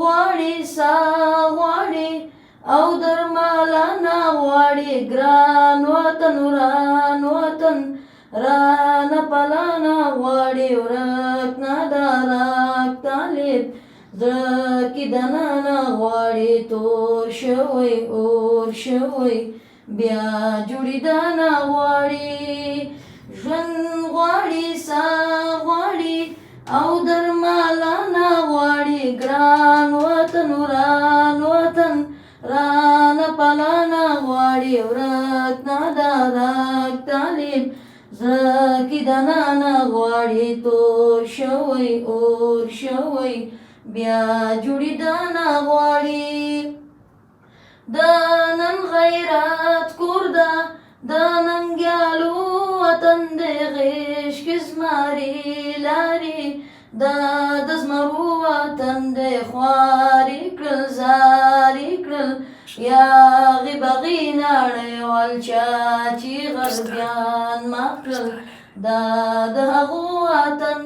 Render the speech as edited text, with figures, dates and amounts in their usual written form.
غواړي سا غواړي او درمالانه غواړي ګران وطن وران وطن رانه پلانه غواړي ورک نادارک طالب زړه کې دننه غواړي تور شوی اور شوی بیا جوړېدنه غواړي ژوند غواړي سا غواړي او درمالانه غواړي ګران وطن وران وطن رانه پلانه غواړي ورک نادارک طالب زړه کې دننه غواړي تور شوی اور شوی بیا جوړېدنه غواړي د نن غیرت کور ده د ننګیالو وطن د غیشک زمري لاري دا د زمرو وطن د خواري کړل زاري کړل یاغې بغې نړیوال چا چې غربیان ما کړل دا د هغو وطن